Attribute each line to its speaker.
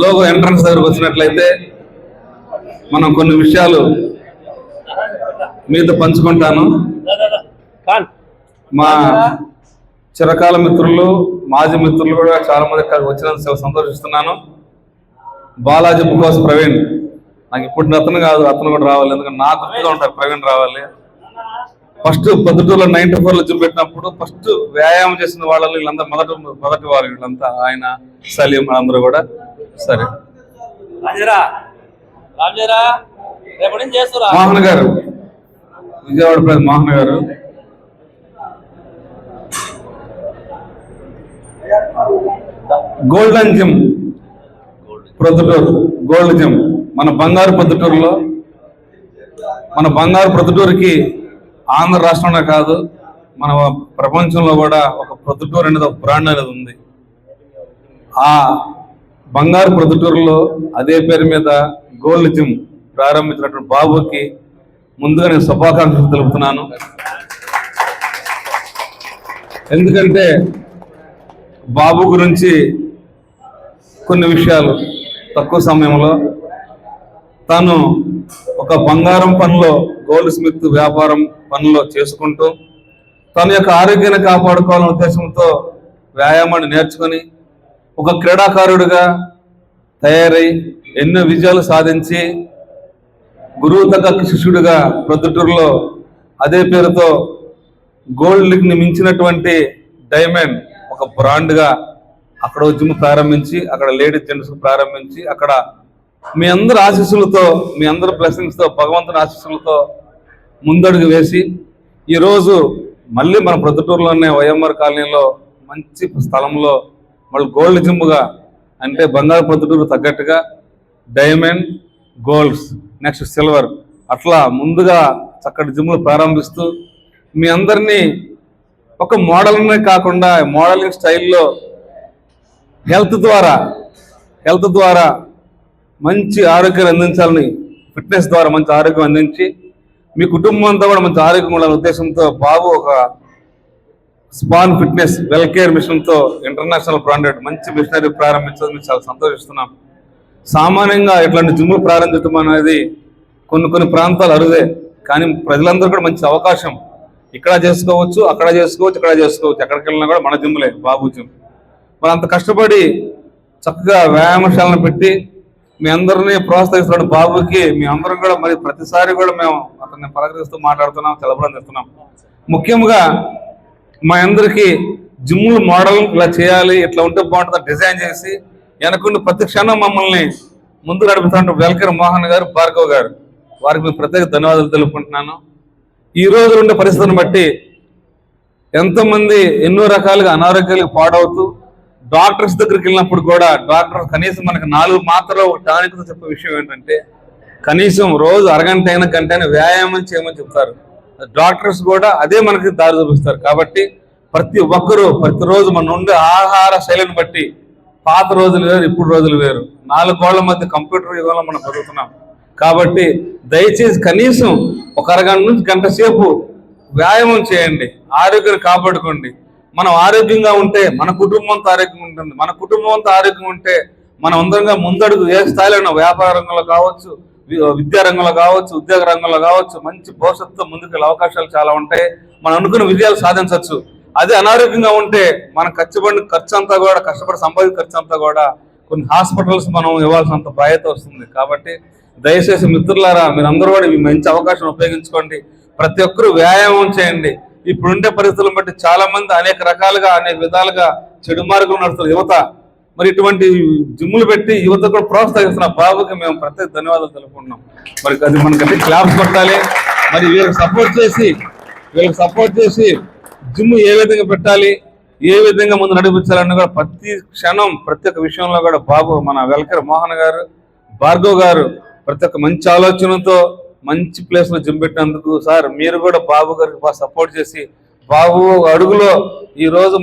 Speaker 1: Logo entrance దగ్గరకు వచ్చినట్లయితే మనం కొన్ని విషయాలు మీతో పంచుకుంటాను. మా చిరకాల మిత్రులు, మాజీ మిత్రులు కూడా చాలా మంది వచ్చినందుకు సంతోషిస్తున్నాను. బాలాజీ బుకోస్ ప్రవీణ్, నాకు ఇప్పుడు అతను కాదు, అతను కూడా రావాలి, ఎందుకంటే నాకు గుర్తుగా ఉంటారు. ప్రవీణ్ రావాలి. ఫస్ట్ పొద్దుటూరులో 94లో జిమ్ పెట్టినప్పుడు ఫస్ట్ వ్యాయామం చేసిన వాళ్ళు వీళ్ళంతా మొదటి వాళ్ళు వీళ్ళంతా, ఆయన సలీం అందరూ కూడా. సరే, మోహన్ గారు, విజయవాడ ప్రజలు మోహన్ గారు. Golden gym Proddatur, gold gym మన బంగారు ప్రొద్దుటూరులో, మన బంగారు ప్రొద్దుటూరుకి ఆంధ్ర రాష్ట్రంలో కాదు, మన ప్రపంచంలో కూడా ఒక ప్రొద్దుటూరు అనేది ఒక బ్రాండ్ అనేది ఉంది. ఆ బంగారు ప్రొద్దుటూరులో అదే పేరు మీద గోల్డ్ జిమ్ ప్రారంభించినటువంటి బాబుకి ముందుగా నేను శుభాకాంక్షలు తెలుపుతున్నాను. ఎందుకంటే బాబు గురించి కొన్ని విషయాలు తక్కువ సమయంలో, తను ఒక బంగారం పనిలో, గోల్డ్ స్మిత్ వ్యాపారం పనిలో చేసుకుంటూ తన యొక్క ఆరోగ్యాన్ని కాపాడుకోవాలనే ఉద్దేశంతో వ్యాయామాన్ని నేర్చుకొని ఒక క్రీడాకారుడిగా తయారై ఎన్నో విజయాలు సాధించి గురువు తగ్గ శిష్యుడిగా ప్రొద్దుటూరులో అదే పేరుతో గోల్డ్ లీగ్ని మించినటువంటి డైమండ్ ఒక బ్రాండ్గా అక్కడ జిమ్ ప్రారంభించి, అక్కడ లేడీస్ జెంట్స్ ప్రారంభించి, అక్కడ మీ అందరి ఆశీస్సులతో, మీ అందరి బ్లెస్సింగ్స్తో, భగవంతుని ఆశీస్సులతో ముందడుగు వేసి ఈరోజు మళ్ళీ మన ప్రొద్దుటూరులోనే వైఎంఆర్ కాలనీలో మంచి స్థలంలో మళ్ళీ గోల్డ్ జిమ్గా, అంటే బంగారు ప్రొద్దుటూరు తగ్గట్టుగా డైమండ్, గోల్డ్స్, నెక్స్ట్ సిల్వర్, అట్లా ముందుగా చక్కటి జిమ్లు ప్రారంభిస్తూ మీ అందరినీ ఒక మోడల్నే కాకుండా మోడలింగ్ స్టైల్లో హెల్త్ ద్వారా మంచి ఆరోగ్యాన్ని అందించాలని, ఫిట్నెస్ ద్వారా మంచి ఆరోగ్యం అందించి మీ కుటుంబం అంతా కూడా మంచి ఆరోగ్యం ఉండాలనే ఉద్దేశంతో బాబు ఒక స్పాన్ ఫిట్నెస్ వెల్ కేర్ మిషన్తో ఇంటర్నేషనల్ బ్రాండెడ్ మంచి మిషనరీ ప్రారంభించడం చాలా సంతోషిస్తున్నాం. సామాన్యంగా ఇట్లాంటి జిమ్లు ప్రారంభించడం అనేది కొన్ని ప్రాంతాలు అరుదే, కానీ ప్రజలందరూ కూడా మంచి అవకాశం. ఇక్కడ చేసుకోవచ్చు, అక్కడ చేసుకోవచ్చు, ఇక్కడ చేసుకోవచ్చు, ఎక్కడికి వెళ్ళినా కూడా మన జిమ్లే బాబు జిమ్. మరి అంత కష్టపడి చక్కగా వ్యాయామశాలను పెట్టి మీ అందరినీ ప్రోత్సహిస్తున్న బాబుకి మీ అందరం కూడా మరి ప్రతిసారి కూడా మేము అతన్ని పలకరిస్తూ మాట్లాడుతున్నాం, తెలపడం. ముఖ్యంగా మా అందరికీ జిమ్లు మోడల్ ఇలా చేయాలి, ఇట్లా ఉంటే బాగుంటుందని డిజైన్ చేసి వెనకుండా ప్రతి క్షణం మమ్మల్ని ముందు నడుపుతున్న వెల్కర్ మోహన్ గారు, భార్గవ్ గారు, వారికి మేము ప్రత్యేక ధన్యవాదాలు తెలుపుకుంటున్నాను. ఈ రోజు ఉండే పరిస్థితిని బట్టి ఎంతోమంది ఎన్నో రకాలుగా అనారోగ్యాలకు పాడవుతూ డాక్టర్స్ దగ్గరికి వెళ్ళినప్పుడు కూడా డాక్టర్ కనీసం మనకు 4 మాత్రలు టానిక్తో చెప్పే విషయం ఏంటంటే కనీసం రోజు అరగంట అయినా గంట అయినా వ్యాయామం చేయమని చెప్తారు. డాక్టర్స్ కూడా అదే మనకి దారి చూపిస్తారు. కాబట్టి ప్రతి ఒక్కరూ ప్రతిరోజు మన ఉండే ఆహార శైలిని బట్టి పాత రోజులు వేరు, ఇప్పుడు రోజులు వేరు. 4 గోళ్ల మధ్య కంప్యూటర్ యుగంలో మనం బతుకుతున్నాం. కాబట్టి దయచేసి కనీసం ఒక అరగంట నుంచి గంట సేపు వ్యాయామం చేయండి, ఆరోగ్యాన్ని కాపాడుకోండి. మనం ఆరోగ్యంగా ఉంటే మన కుటుంబంతో ఆరోగ్యంగా ఉంటుంది. మన కుటుంబంతో ఆరోగ్యం ఉంటే మనం అందరంగా ముందడుగు ఏ స్థాయిలో ఉన్న వ్యాపార రంగంలో కావచ్చు, విద్యా రంగంలో కావచ్చు, ఉద్యోగ రంగంలో కావచ్చు, మంచి భవిష్యత్తుతో ముందుకెళ్ళే అవకాశాలు చాలా ఉంటాయి. మనం అనుకున్న విజయాలు సాధించవచ్చు. అదే అనారోగ్యంగా ఉంటే మన ఖర్చు అంతా కూడా, కష్టపడి సంపాదించిన ఖర్చు అంతా కూడా కొన్ని హాస్పిటల్స్ మనం ఇవ్వాల్సినంత బాధ్యత వస్తుంది. కాబట్టి దయచేసి మిత్రులారా, మీరందరూ కూడా ఈ మంచి అవకాశం ఉపయోగించుకోండి. ప్రతి ఒక్కరూ వ్యాయామం చేయండి. ఇప్పుడుండే పరిస్థితులను బట్టి చాలా మంది అనేక రకాలుగా, అనేక విధాలుగా చెడు మార్గం నడుస్తున్న యువత, మరి ఇటువంటి జిమ్లు పెట్టి యువత కూడా ప్రోత్సహిస్తున్న బాబుకి మేము ప్రత్యేక ధన్యవాదాలు తెలుపుకుంటున్నాం. మరి అది మనకైతే క్లాప్స్ కొట్టాలి. మరి వీళ్ళకి సపోర్ట్ చేసి జిమ్ ఏ విధంగా పెట్టాలి, ఏ విధంగా ముందు నడిపించాలని కూడా ప్రతి క్షణం ప్రతి ఒక్క విషయంలో కూడా బాబు మన వెల్కర్ మోహన్ గారు, భార్గవ్ గారు ప్రతి ఒక్క మంచి ఆలోచనతో మంచి ప్లేస్లో జిమ్ పెట్టినందుకు సార్ మీరు కూడా బాబు గారికి బాగా సపోర్ట్ చేసి బాబు అడుగులో ఈరోజు